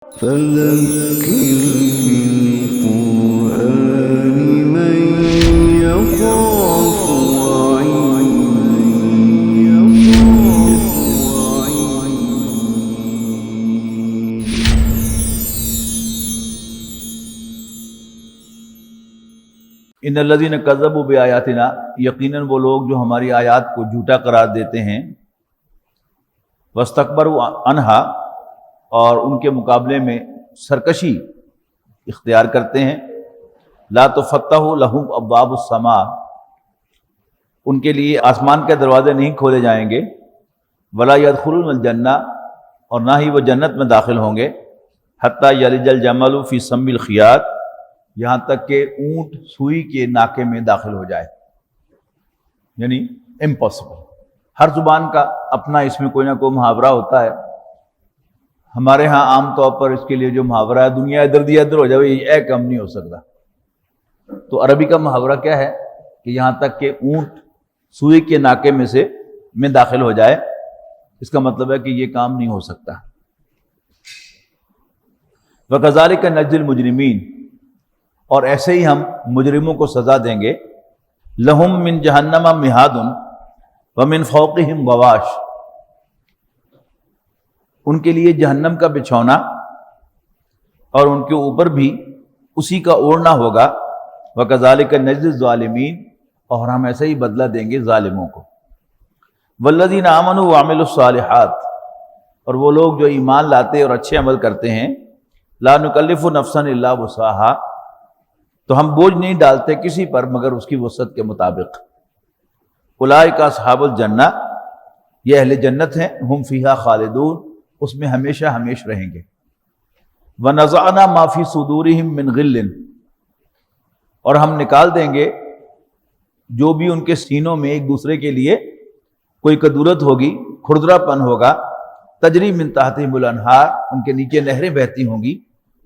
فذكر بالقرآن من يخاف ان الذین کذبوا بآیاتنا، یقیناً وہ لوگ جو ہماری آیات کو جھوٹا قرار دیتے ہیں، واستکبروا عنہا، اور ان کے مقابلے میں سرکشی اختیار کرتے ہیں، لا تفتح لہم ابواب السماء، ان کے لیے آسمان کے دروازے نہیں کھولے جائیں گے، ولا يدخلون الجنہ، اور نہ ہی وہ جنت میں داخل ہوں گے، حتی یلج الجمل فی سم الخیاط، یہاں تک کہ اونٹ سوئی کے ناکے میں داخل ہو جائے، یعنی امپاسبل۔ ہر زبان کا اپنا اس میں کوئی نہ کوئی محاورہ ہوتا ہے۔ ہمارے ہاں عام طور پر اس کے لیے جو محاورہ ہے، دنیا ادھر دیا ادھر ہو جائے، یہ کم نہیں ہو سکتا۔ تو عربی کا محاورہ کیا ہے کہ یہاں تک کہ اونٹ سوئی کے ناکے میں داخل ہو جائے، اس کا مطلب ہے کہ یہ کام نہیں ہو سکتا۔ وَكَذَلِكَ نَجْزِي الْمُجْرِمِينَ، اور ایسے ہی ہم مجرموں کو سزا دیں گے، لہم من جہنم مہاد ومن فوقہم غواش، ان کے لیے جہنم کا بچھونا اور ان کے اوپر بھی اسی کا اوڑھنا ہوگا، وَكَذَلِكَ نَجْزِي الظَّالِمِينَ، اور ہم ایسے ہی بدلہ دیں گے ظالموں کو۔ وَالَّذِينَ آمَنُوا وَعَمِلُوا الصَّالِحَاتِ، اور وہ لوگ جو ایمان لاتے اور اچھے عمل کرتے ہیں، لَا نُكَلِّفُ نَفْسًا إِلَّا وُسْعَهَا، تو ہم بوجھ نہیں ڈالتے کسی پر مگر اس کی وسعت کے مطابق۔ اولئک اصحاب الجنہ، یہ اہل جنت ہیں، ہم فیہا خالدون، اس میں ہمیشہ ہمیش رہیں گے۔ وَنَزَعْنَا مَا فِي صُدُورِهِم مِّن غِلٍّ، اور ہم نکال دیں گے جو بھی ان کے سینوں میں ایک دوسرے کے لیے کوئی کدورت ہوگی، کھردرا پن ہوگا، تجری من تحتہم الانہار، ان کے نیچے نہریں بہتی ہوں گی۔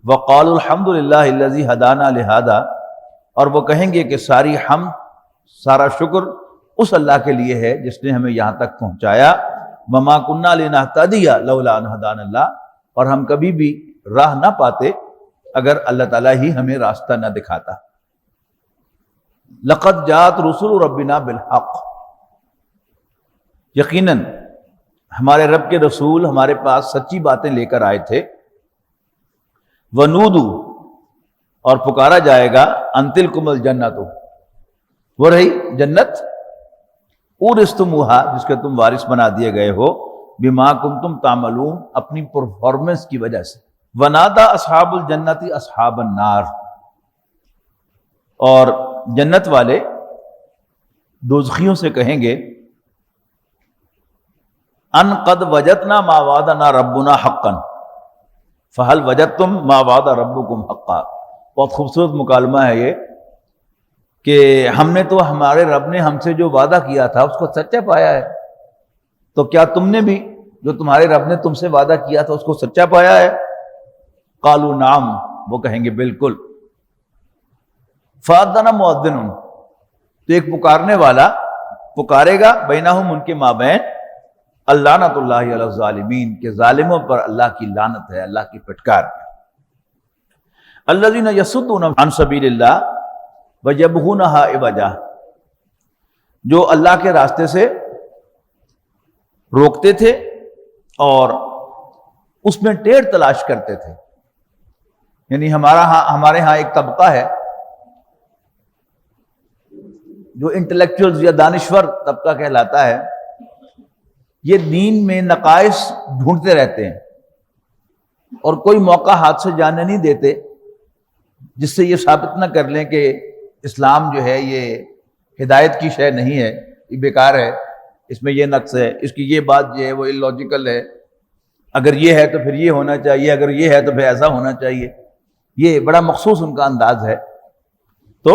وَقَالُوا الْحَمْدُ لِلَّهِ الَّذِي هَدَانَا لِهَذَا، اور وہ کہیں گے کہ ساری حمد، سارا شکر اس اللہ کے لیے ہے جس نے ہمیں یہاں تک پہنچایا۔ وَمَا كُنَّا لِنَهْتَدِيَ لَوْلَا أَنْ هَدَانَا اللَّهُ، اور ہم کبھی بھی راہ نہ پاتے اگر اللہ تعالیٰ ہی ہمیں راستہ نہ دکھاتا۔ لَقَدْ جَاءَتْ رُسُلُ رَبِّنَا بِالْحَقِّ، یقیناً ہمارے رب کے رسول ہمارے پاس سچی باتیں لے کر آئے تھے۔ وَنُودُوا، اور پکارا جائے گا، أَن تِلْكُمُ الْجَنَّةُ، وہ رہی جنت، اورثتموہا، جس کے تم وارث بنا دیے گئے ہو، بما کنتم تعملون، اپنی پرفارمنس کی وجہ سے۔ ونادى اصحاب الجنت اصحاب النار، اور جنت والے دوزخیوں سے کہیں گے، ان قد وجدنا ما وعدنا ربنا حقا فهل وجدتم ما وعد ربكم حقا۔ بہت خوبصورت مکالمہ ہے یہ کہ ہم نے تو، ہمارے رب نے ہم سے جو وعدہ کیا تھا اس کو سچا پایا ہے، تو کیا تم نے بھی جو تمہارے رب نے تم سے وعدہ کیا تھا اس کو سچا پایا ہے؟ قالوا نعم، وہ کہیں گے بالکل۔ فاذن مؤذن، تو ایک پکارنے والا پکارے گا، بینہم، ان کے مابین، اللعنۃ اللہ علی الظالمین، کہ ظالموں پر اللہ کی لعنت ہے، اللہ کی پھٹکار۔ الذین یصدون عن سبیل اللہ ویبغونہا عوجا، جو اللہ کے راستے سے روکتے تھے اور اس میں ٹیڑھ تلاش کرتے تھے۔ یعنی ہمارے ہاں ایک طبقہ ہے جو انٹلیکچوئلز یا دانشور طبقہ کہلاتا ہے، یہ دین میں نقائص ڈھونڈتے رہتے ہیں اور کوئی موقع ہاتھ سے جانے نہیں دیتے جس سے یہ ثابت نہ کر لیں کہ اسلام جو ہے یہ ہدایت کی شے نہیں ہے، یہ بیکار ہے، اس میں یہ نقص ہے، اس کی یہ بات جو ہے وہ illogical ہے، اگر یہ ہے تو پھر یہ ہونا چاہیے، اگر یہ ہے تو پھر ایسا ہونا چاہیے۔ یہ بڑا مخصوص ان کا انداز ہے۔ تو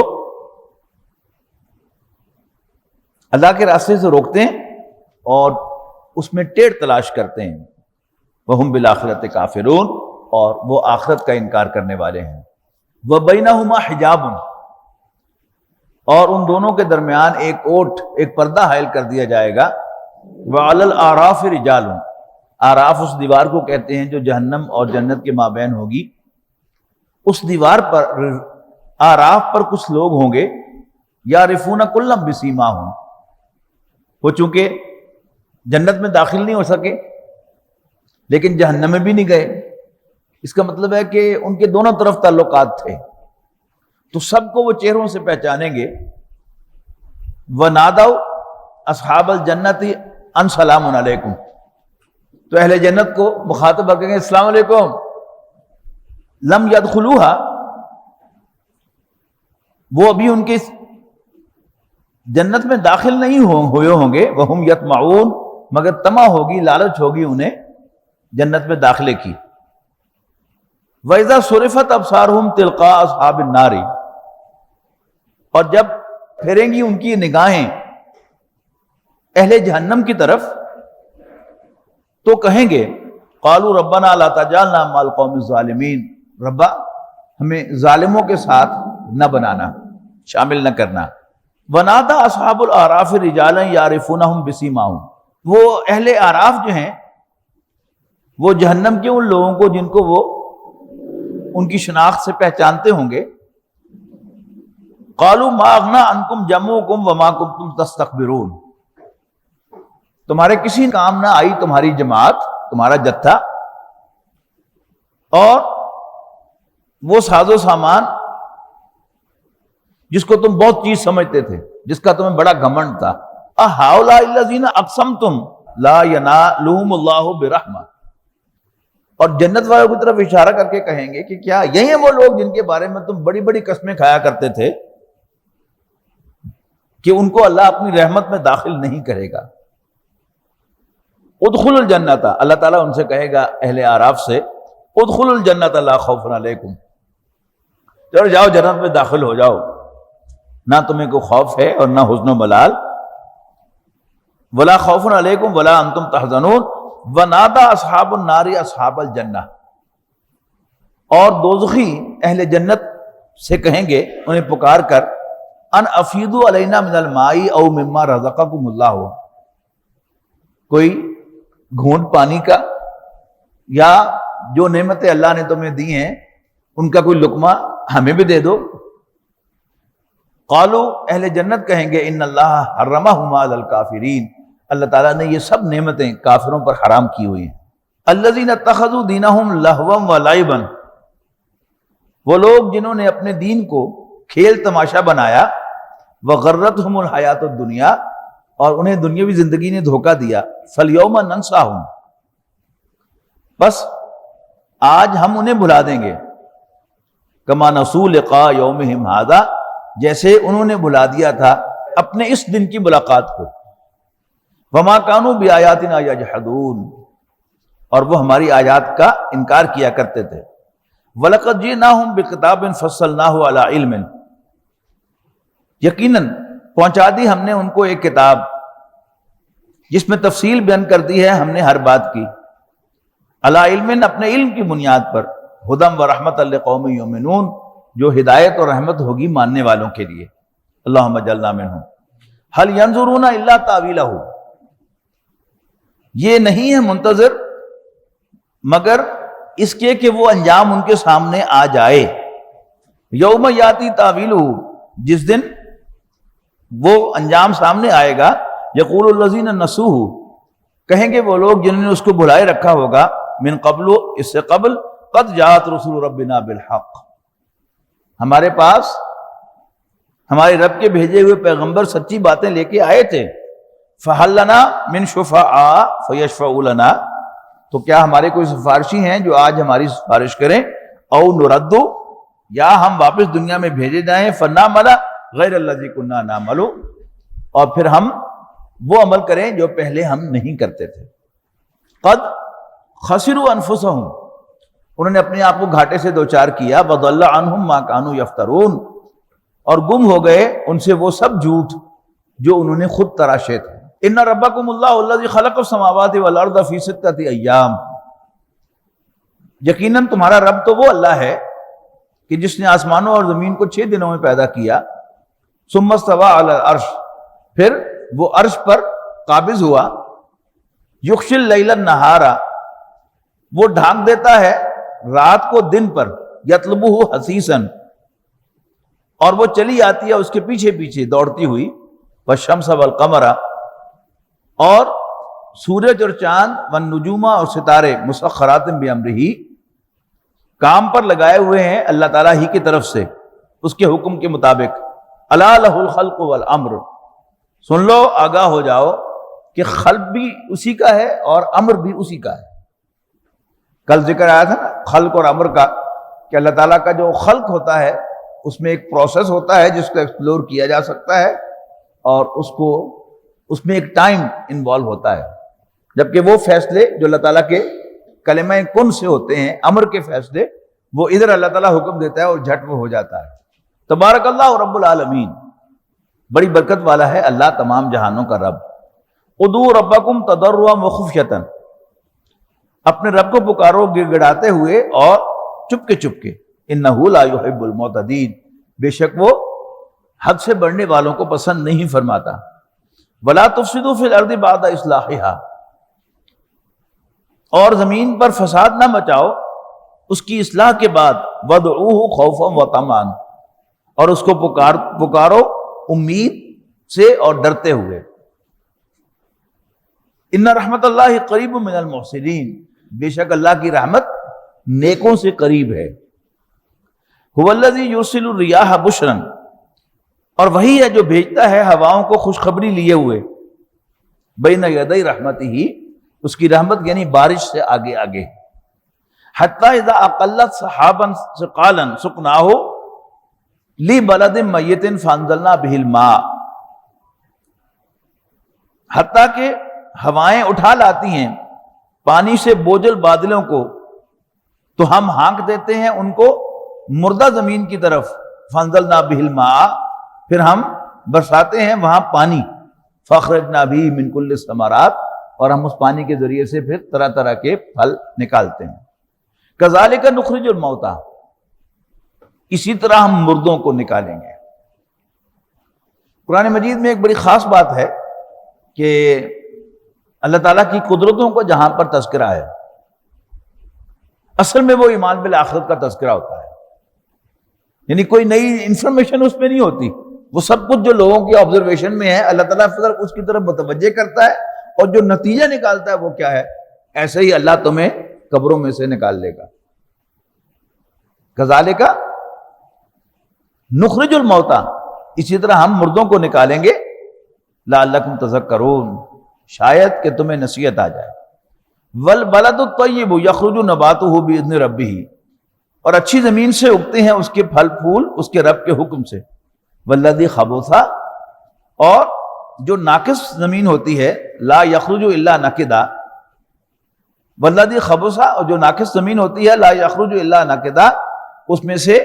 اللہ کے راستے سے روکتے ہیں اور اس میں ٹیڑھ تلاش کرتے ہیں۔ وَهُمْ بِالْآخِرَةِ كَافِرُونَ، اور وہ آخرت کا انکار کرنے والے ہیں۔ وَبَيْنَهُمَا حِجَابٌ، اور ان دونوں کے درمیان ایک اوٹ، ایک پردہ حائل کر دیا جائے گا۔ وَعَلَى الْأَعْرَافِ رِجَالٌ، آراف اس دیوار کو کہتے ہیں جو جہنم اور جنت کے مابین ہوگی. اس دیوار پر آراف پر کچھ لوگ ہوں گے یعرفون کلا بسیماہم، وہ چونکہ جنت میں داخل نہیں ہو سکے لیکن جہنم میں بھی نہیں گئے، اس کا مطلب ہے کہ ان کے دونوں طرف تعلقات تھے، تو سب کو وہ چہروں سے پہچانیں گے. وَنَادَوْا أَصْحَابَ الْجَنَّةِ أَنْ سَلَامٌ عَلَيْكُمْ، تو اہل جنت کو مخاطب کر کے السلام علیکم. لم يدخلوها، وہ ابھی ان کے جنت میں داخل نہیں ہوئے ہوں گے. وَهُمْ يَطْمَعُونَ، مگر طمع ہوگی، لالچ ہوگی انہیں جنت میں داخلے کی. وَإِذَا صُرِفَتْ أَبْصَارُهُمْ تِلْقَاءَ أَصْحَابِ النَّارِ، اور جب پھیریں گی ان کی نگاہیں اہل جہنم کی طرف تو کہیں گے قالوا ربنا لا تجعلنا مع القوم الظالمین، ربا ہمیں ظالموں کے ساتھ نہ بنانا، شامل نہ کرنا. ونادى اصحاب الاعراف رجالا يعرفونهم بسيماهم، وہ اہل اعراف جو ہیں وہ جہنم کے ان لوگوں کو جن کو وہ ان کی شناخت سے پہچانتے ہوں گے. قالوا ما اغنى عنكم جمعكم وما كنتم تستكبرون، تمہارے کسی کام نہ آئی تمہاری جماعت، تمہارا جتھا، اور وہ ساز و سامان جس کو تم بہت چیز سمجھتے تھے، جس کا تمہیں بڑا گھمنڈ تھا. اہؤلاء الذین اقسمتم لا ینالهم اللہ برحمہ، اور جنت والوں کی طرف اشارہ کر کے کہیں گے کہ کیا یہی ہیں وہ لوگ جن کے بارے میں تم بڑی بڑی قسمیں کھایا کرتے تھے کہ ان کو اللہ اپنی رحمت میں داخل نہیں کرے گا. ادخلوا الجنت، اللہ تعالیٰ ان سے کہے گا اہل اعراف سے ادخلوا الجنت لا خوف علیکم، چلو جاؤ جنت میں داخل ہو جاؤ، نہ تمہیں کوئی خوف ہے اور نہ حزن و ملال. ولا خوف علیکم ولا انتم تحزنون. ونادى اصحاب النار اصحاب الجنہ، اور دوزخی اہل جنت سے کہیں گے انہیں پکار کر ان افیدوا علینا من الماء او مما رزقکم اللہ، کوئی گھونٹ پانی کا یا جو نعمتیں اللہ نے تمہیں دی ہیں ان کا کوئی لقمہ ہمیں بھی دے دو. قالوا، اہل جنت کہیں گے ان اللہ حرمہما علی الکافرین، اللہ تعالیٰ نے یہ سب نعمتیں کافروں پر حرام کی ہوئی ہیں. الذین اتخذوا دینہم لہوا ولعبا، وہ لوگ جنہوں نے اپنے دین کو کھیل تماشا بنایا. وغرتہم الحیات الدنیا، اور انہیں دنیاوی زندگی نے دھوکہ دیا. فالیوم ننساہم، بس آج ہم انہیں بھلا دیں گے. کما نسوا لقاء یومہم ھذا، جیسے انہوں نے بھلا دیا تھا اپنے اس دن کی ملاقات کو. وما كانوا بآیاتنا یجحدون، اور وہ ہماری آیات کا انکار کیا کرتے تھے. وَلَقَدْ جِئْنَاهُمْ بِكِتَابٍ فَصَّلْنَاهُ عَلَىٰ عِلْمٍ، یقیناً پہنچا دی ہم نے ان کو ایک کتاب جس میں تفصیل بیان کر دی ہے ہم نے ہر بات کی. عَلَىٰ عِلْمٍ، اپنے علم کی بنیاد پر. ہدی ورحمۃ لقوم یؤمنون، جو ہدایت اور رحمت ہوگی ماننے والوں کے لیے. اللہم اجعلنا منہم. هل ينظرون الا تاویلہ، یہ نہیں ہے منتظر مگر اس کے کہ وہ انجام ان کے سامنے آ جائے. یوم یاتی تاویلہ، جس دن وہ انجام سامنے آئے گا. یقول الذین نسوہ، کہیں گے وہ لوگ جنہوں نے اس کو بھلائے رکھا ہوگا. من قبل، اس سے قبل. قد جاءت رسول ربنا بالحق، ہمارے پاس ہمارے رب کے بھیجے ہوئے پیغمبر سچی باتیں لے کے آئے تھے. فہل لنا من شفعاء فیشفعوا لنا، تو کیا ہمارے کوئی سفارشی ہیں جو آج ہماری سفارش کریں. او نرد، یا ہم واپس دنیا میں بھیجے جائیں. فنعمل غیر الذی کنا نعمل، اور پھر ہم وہ عمل کریں جو پہلے ہم نہیں کرتے تھے. قد خسروا انفسہم، انہوں نے اپنے آپ کو گھاٹے سے دوچار کیا. وضل عنہم ما کانوا یفترون، اور گم ہو گئے ان سے وہ سب جھوٹ جو انہوں نے خود تراشے تھے. ان ربکم اللہ الذی خلق السماوات والارض فی ستۃ ایام، یقیناً تمہارا رب تو وہ اللہ ہے کہ جس نے آسمانوں اور زمین کو 6 دنوں میں پیدا کیا. ثم استوى علی العرش، پھر وہ عرش پر قابض ہوا. یغشی اللیل النہار، وہ ڈھانک دیتا ہے رات کو دن پر، یطلبہ حسیساً، اور وہ چلی آتی ہے اس کے پیچھے پیچھے دوڑتی ہوئی، والشمس والقمر، اور سورج اور چاند، والنجوم اور ستارے، مسخرات بامرہ، کام پر لگائے ہوئے ہیں اللہ تعالیٰ ہی کی طرف سے، اس کے حکم کے مطابق۔ الا لہ الخلق والامر، سن لو، آگاہ ہو جاؤ کہ خلق بھی اسی کا ہے اور امر بھی اسی کا ہے۔ کل ذکر آیا تھا نا خلق اور امر کا، کہ اللہ تعالیٰ کا جو خلق ہوتا ہے اس میں ایک پروسیس ہوتا ہے جس کو ایکسپلور کیا جا سکتا ہے، اور اس میں ایک ٹائم انوالو ہوتا ہے، جبکہ وہ فیصلے جو اللہ تعالیٰ کے کلمہ کن سے ہوتے ہیں، امر کے فیصلے، وہ ادھر اللہ تعالیٰ حکم دیتا ہے اور جھٹ وہ ہو جاتا ہے۔ تبارک اللہ رب العالمین، بڑی برکت والا ہے اللہ تمام جہانوں کا رب۔ ادعوا ربکم تضرعا وخفیۃ، اپنے رب کو پکارو گڑ گڑاتے ہوئے اور چپ کے، انہ لا یحب المعتدین، بے شک وہ حد سے بڑھنے والوں کو پسند نہیں فرماتا۔ ولا تفسدوا فی الارض بعد اصلاحها، اور زمین پر فساد نہ مچاؤ اس کی اصلاح کے بعد، وادعوہ خوفا وطمعا، اور اس کو پکارو امید سے اور ڈرتے ہوئے۔ ان رحمت اللہ قریب من المحسنین، بے شک اللہ کی رحمت نیکوں سے قریب ہے۔ هو الذی یرسل الریاح بشرا، اور وہی ہے جو بھیجتا ہے ہواؤں کو خوشخبری لیے ہوئے، بین یدی رحمتہ، اس کی رحمت یعنی بارش سے آگے آگے، حتی اذا اقلت سحابا ثقالا سقناہ لبلد میت فانزلنا بہ الماء، حتیٰ کہ ہوائیں اٹھا لاتی ہیں پانی سے بوجھل بادلوں کو، تو ہم ہانک دیتے ہیں ان کو مردہ زمین کی طرف، فانزلنا بہ الماء، پھر ہم برساتے ہیں وہاں پانی، فاخرجنا بہ من کل الثمرات، اور ہم اس پانی کے ذریعے سے پھر طرح طرح کے پھل نکالتے ہیں۔ کذالک نخرج الموتیٰ، اسی طرح ہم مردوں کو نکالیں گے۔ قرآن مجید میں ایک بڑی خاص بات ہے کہ اللہ تعالیٰ کی قدرتوں کو جہاں پر تذکرہ ہے، اصل میں وہ ایمان بالآخرت کا تذکرہ ہوتا ہے، یعنی کوئی نئی انفارمیشن اس میں نہیں ہوتی، وہ سب کچھ جو لوگوں کی آبزرویشن میں ہے اللہ تعالیٰ اس کی طرف متوجہ کرتا ہے، اور جو نتیجہ نکالتا ہے وہ کیا ہے، ایسے ہی اللہ تمہیں قبروں میں سے نکال لے گا۔ کذالک نخرج الموتیٰ، اسی طرح ہم مردوں کو نکالیں گے، لعلکم تذکرون، شاید کہ تمہیں نصیحت آ جائے۔ والبلد الطیب یخرج نباتہ باذن ربہ، اور اچھی زمین سے اگتے ہیں اس کے پھل پھول اس کے رب کے حکم سے۔ والذی خبث، اور جو ناقص زمین ہوتی ہے، لا یخرج الا نکدا، والذی خبث، اور جو ناقص زمین ہوتی ہے، لا یخرج الا نکدا، اس میں سے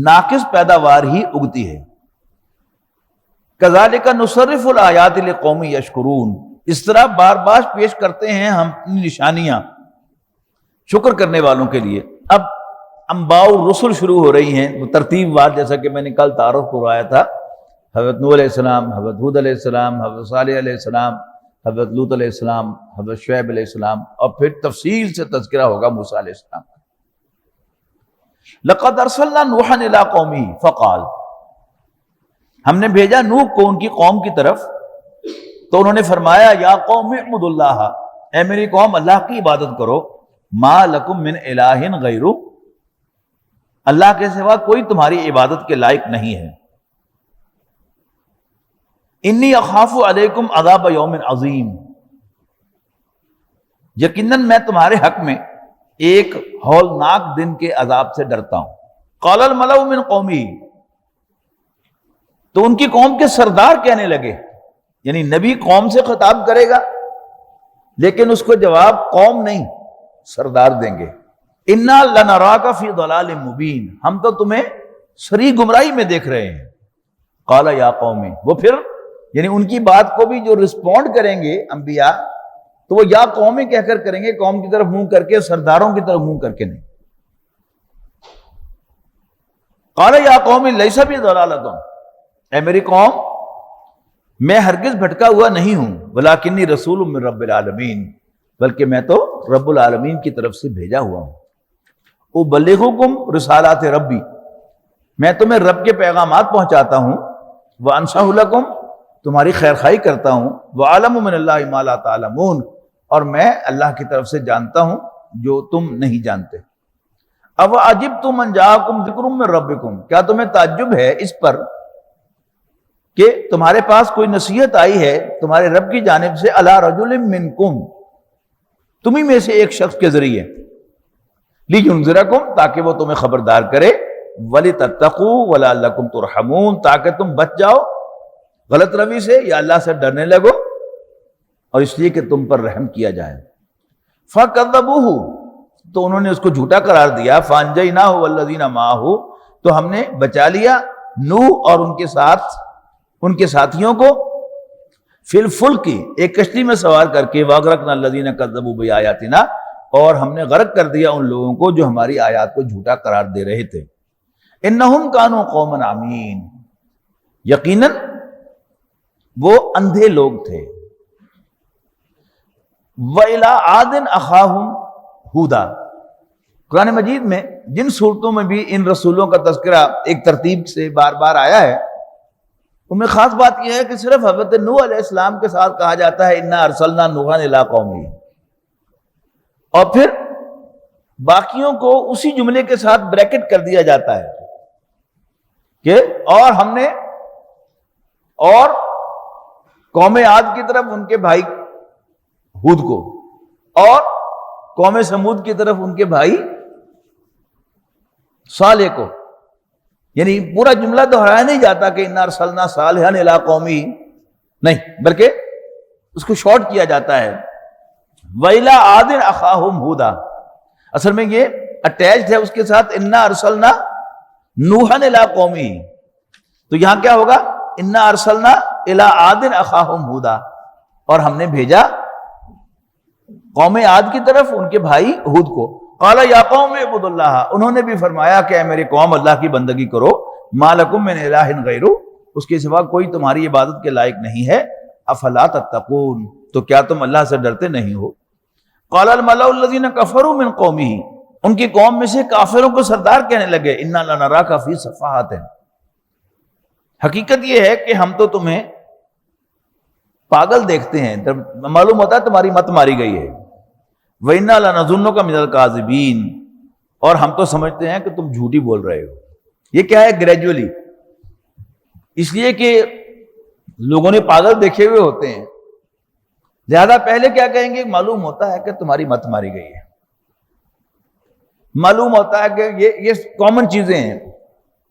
ناقص پیداوار ہی اگتی ہے۔ کذالک نصرف الآیات لقوم یشکرون، اس طرح بار بار پیش کرتے ہیں ہم اپنی نشانیاں شکر کرنے والوں کے لیے۔ اب انباء الرسل شروع ہو رہی ہیں، وہ ترتیب وار، جیسا کہ میں نے کل تعارف کروایا تھا، حضرت نوح علیہ السلام، حضرت ہود علیہ السلام، حضرت صالح علیہ السلام، حضرت لوط علیہ السلام، حضرت شعیب علیہ السلام، اور پھر تفصیل سے تذکرہ ہوگا موسیٰ علیہ السلام۔ لقد ارسلنا نوحا الی قومہ فقال، ہم نے بھیجا نوح کو ان کی قوم کی طرف، تو انہوں نے فرمایا، یا قوم اعبدوا اللہ، اے میری قوم اللہ کی عبادت کرو، ما لکم من الہ غیرہ، اللہ کے سوا کوئی تمہاری عبادت کے لائق نہیں ہے۔ انی اخاف علیکم عذاب یوم عظیم، یقیناً میں تمہارے حق میں ایک ہولناک دن کے عذاب سے ڈرتا ہوں۔ قال الملأ من قومہ، تو ان کی قوم کے سردار کہنے لگے، یعنی نبی قوم سے خطاب کرے گا لیکن اس کو جواب قوم نہیں سردار دیں گے۔ انا لنراک فی ضلال مبین، ہم تو تمہیں صریح گمراہی میں دیکھ رہے ہیں۔ قال یا قوم، وہ پھر یعنی ان کی بات کو بھی جو رسپونڈ کریں گے انبیاء، تو وہ یا قوم کہہ کر کریں گے، قوم کی طرف منہ کر کے، سرداروں کی طرف منہ کر کے نہیں۔ قال یا قوم لیس بی ضلالۃ، اے میری قوم میں ہرگز بھٹکا ہوا نہیں ہوں، ولکنی رسول من رب العالمین، بلکہ میں تو رب العالمین کی طرف سے بھیجا ہوا ہوں. ابلغکم رسالات ربی، میں تمہیں رب کے پیغامات پہنچاتا ہوں. وانصح لکم، تمہاری خیر خواہی کرتا ہوں. وعلم من اللہ ما لا تعلمون، اور میں اللہ کی طرف سے جانتا ہوں جو تم نہیں جانتے. اب عجبتم ان جاءکم ذکر من ربکم، کیا تمہیں تعجب ہے اس پر کہ تمہارے پاس کوئی نصیحت آئی ہے تمہارے رب کی جانب سے، علی رجل منکم، تمہیں میں سے ایک شخص کے ذریعے، لینذرکم، تاکہ وہ تمہیں خبردار کرے، ولتتقوا ولعلکم ترحمون، تاکہ تم بچ جاؤ غلط روی سے یا اللہ سے ڈرنے لگو، اور اس لیے کہ تم پر رحم کیا جائے. فکذبوہ، تو انہوں نے اس کو جھوٹا قرار دیا. فانجیناہ والذین معہ، تو ہم نے بچا لیا نوح اور ان کے ساتھیوں کو، فی الفلک، ایک کشتی میں سوار کر کے، واغرقنا الذین کذبوا بآیاتنا، اور ہم نے غرق کر دیا ان لوگوں کو جو ہماری آیات کو جھوٹا قرار دے رہے تھے. انہم کانوا قوما عمین، یقیناً وہ اندھے لوگ تھے. وَإِلَىٰ عَادٍ أَخَاهُمْ هُودًا، قرآن مجید میں جن صورتوں میں بھی ان رسولوں کا تذکرہ ایک ترتیب سے بار بار آیا ہے، ان میں خاص بات یہ ہے کہ صرف حضرت نوح علیہ السلام کے ساتھ کہا جاتا ہے اِنَّا أَرْسَلْنَا نُوحًا إِلَىٰ قَوْمِهِ، اور پھر باقیوں کو اسی جملے کے ساتھ بریکٹ کر دیا جاتا ہے کہ اور ہم نے اور قوم عاد کی طرف ان کے بھائی ہود کو، اور قوم سمود کی طرف ان کے بھائی صالح کو. یعنی پورا جملہ دہرایا نہیں جاتا کہ اِنَّا أَرْسَلْنَا صَالِحًا إِلَىٰ قَوْمِهِ، نہیں، بلکہ اس کو شارٹ کیا جاتا ہے. وَإِلَىٰ عَادٍ أَخَاهُمْ هُودًا، اصل میں یہ اٹیچڈ ہے اس کے ساتھ اِنَّا أَرْسَلْنَا نُوحًا إِلَىٰ قَوْمِهِ، تو یہاں کیا ہوگا؟ اِنَّا أَرْسَلْنَا إِلَىٰ عَادٍ أَخَاهُمْ هُودًا، اور ہم نے بھیجا قوم عاد کی طرف ان کے بھائی ہود کو. قال یا قوم اعبدوا اللہ، انہوں نے بھی فرمایا کہ اے میری قوم اللہ کی بندگی کرو. ما لکم من الہ غیرہ، اس کے سوا کوئی تمہاری عبادت کے لائق نہیں ہے. افلا تتقون، تو کیا تم اللہ سے ڈرتے نہیں ہو. قال الملأ الذین کفروا من قومہ، ان کی قوم میں سے کافروں کو سردار کہنے لگے انا لنراک فی صفاحۃ، حقیقت یہ ہے کہ ہم تو تمہیں پاگل دیکھتے ہیں، معلوم ہوتا ہے تمہاری مت ماری گئی ہے. وَإِنَّا لَنَظُنُّكَ مِنَ الْكَاذِبِينَ، اور ہم تو سمجھتے ہیں کہ تم جھوٹی بول رہے ہو. یہ کیا ہے؟ گریجولی، اس لیے کہ لوگوں نے پاگل دیکھے ہوئے ہوتے ہیں، زیادہ پہلے کیا کہیں گے؟ معلوم ہوتا ہے کہ تمہاری مت ماری گئی ہے. معلوم ہوتا ہے کہ یہ کامن چیزیں ہیں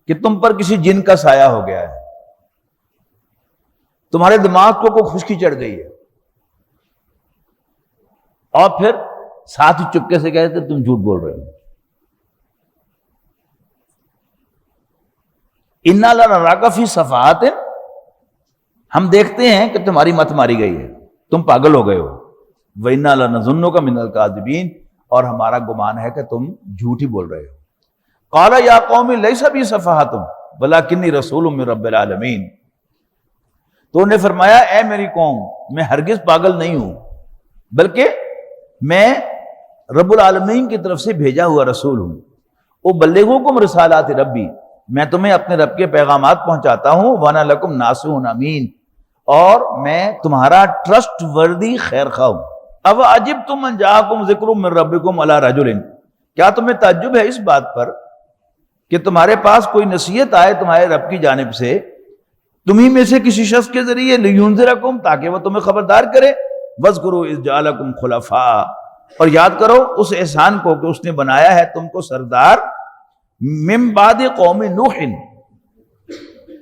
کہ تم پر کسی جن کا سایہ ہو گیا ہے، تمہارے دماغ کو کوئی خشکی چڑھ گئی ہے، اور پھر ساتھ ہی چپکے سے کہتے تم جھوٹ بول رہے ہو. اِنَّا لَنَرَاكَ فِي صَفَاحَةٍ، ہم دیکھتے ہیں کہ تمہاری مت ماری گئی ہے، تم پاگل ہو گئے ہو. وَإِنَّا لَنَظُنُّكَ مِنَ الْكَاذِبِينَ، اور ہمارا گمان ہے کہ تم جھوٹ ہی بول رہے ہو. قَالَ يَا قَوْمِ لَيْسَ بِي صَفَاحَةٌ وَلَكِنِّي رَسُولٌ مِّن رَّبِّ الْعَالَمِينَ، تو انہوں نے فرمایا اے میری قوم، میں ہرگز پاگل نہیں ہوں، بلکہ میں رب العالمین کی طرف سے بھیجا ہوا رسول ہوں. ابلغکم رسالات ربی، میں تمہیں اپنے رب کے پیغامات پہنچاتا ہوں. وانا لکم ناصح امین، اور میں تمہارا ٹرسٹ وردی خیر خواہ ہوں. اب عجبتم ان جاءکم ذکر من ربکم علی رجل، کیا تمہیں تعجب ہے اس بات پر کہ تمہارے پاس کوئی نصیحت آئے تمہارے رب کی جانب سے، تمہیں میں سے کسی شخص کے ذریعے، لینذرکم، تاکہ وہ تمہیں خبردار کرے. وَاذْكُرُوا إِذْ جَعَلَكُمْ خُلَفَاءَ، اور یاد کرو اس احسان کو کہ اس نے بنایا ہے تم کو سردار، من بعد قوم نوح،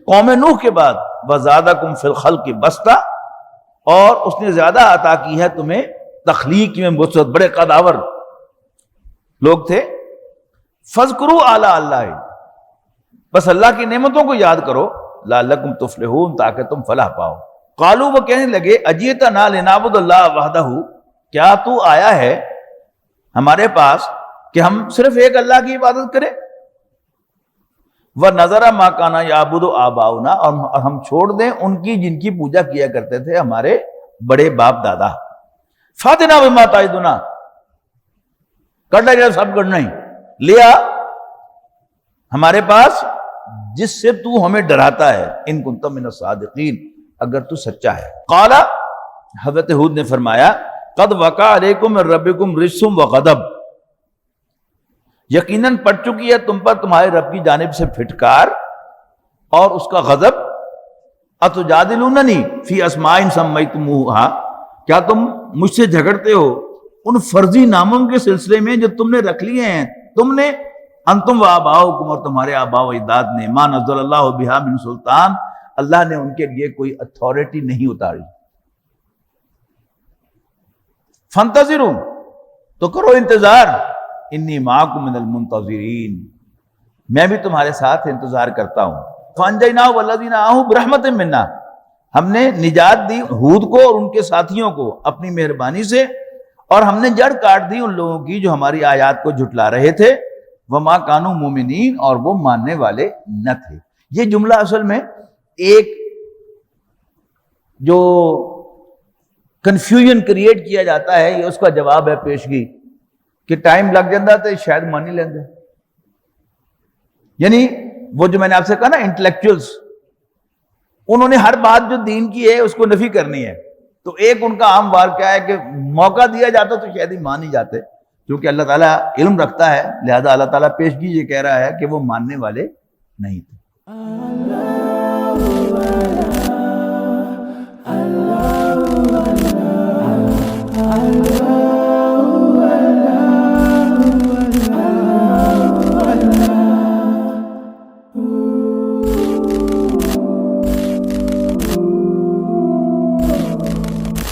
قوم نوح کے بعد، وَزَادَكُمْ فِي الْخَلْقِ بَسْطَةً، اور اس نے زیادہ عطا کی ہے تمہیں تخلیق میں وسعت، بڑے قداور لوگ تھے. فَاذْكُرُوا آلاءَ اللَّهِ، بس اللہ کی نعمتوں کو یاد کرو، لعلکم تفلحون، تاکہ تم فلاح پاؤ. قالوا، وہ کہنے لگے اجئتنا لنعبد اللہ وحدہ، کیا تو آیا ہے ہمارے پاس کہ ہم صرف ایک اللہ کی عبادت کریں. وَنَذَرَ مَا كَانَ يَعْبُدُ آبَاؤُنَا، اور ہم چھوڑ دیں ان کی جن کی پوجا کیا کرتے تھے ہمارے بڑے باپ دادا. فاتنا بما تعدنا، کر لے سب کرنا ہی لیا ہمارے پاس جس سے تو ہمیں ڈراتا ہے، ان کنت من الصادقین، اگر تو سچا ہے۔ قال، حضرت ہود نے فرمایا، قد وقع علیکم من ربکم رجس وغضب، یقیناً پڑ چکی ہے تم پر تمہارے رب کی جانب سے پھٹکار اور اس کا غضب۔ اتجادلوننی فی اسماء سمیتموہا، کیا تم مجھ سے جھگڑتے ہو ان فرضی ناموں کے سلسلے میں جو تم نے رکھ لیے ہیں، تم نے، انتم و آباؤکم، اور تمہارے آباء و اجداد نے، ما نزل اللہ بہا من سلطان، اللہ نے ان کے لیے کوئی اتھارٹی نہیں اتاری۔ فانتظروا، تو کرو انتظار، انی معکم من المنتظرین، میں بھی تمہارے ساتھ انتظار کرتا ہوں۔ فانجیناہ والذین آمنوا برحمت منا، ہم نے نجات دی ہود کو اور ان کے ساتھیوں کو اپنی مہربانی سے، اور ہم نے جڑ کاٹ دی ان لوگوں کی جو ہماری آیات کو جھٹلا رہے تھے، وما کانوا مومنین، اور وہ ماننے والے نہ تھے۔ یہ جملہ اصل میں ایک جو کنفیوژن کریٹ کیا جاتا ہے، یہ اس کا جواب ہے پیشگی، کہ ٹائم لگ جاتا تو شاید مانی لیندے۔ یعنی وہ جو میں نے آپ سے کہا نا انٹلیکچوئلس، انہوں نے ہر بات جو دین کی ہے اس کو نفی کرنی ہے، تو ایک ان کا عام واقعہ ہے کہ موقع دیا جاتا تو شاید ہی مان ہی جاتے، کیونکہ اللہ تعالیٰ علم رکھتا ہے، لہذا اللہ تعالیٰ پیشگی یہ کہہ رہا ہے کہ وہ ماننے والے نہیں تھے۔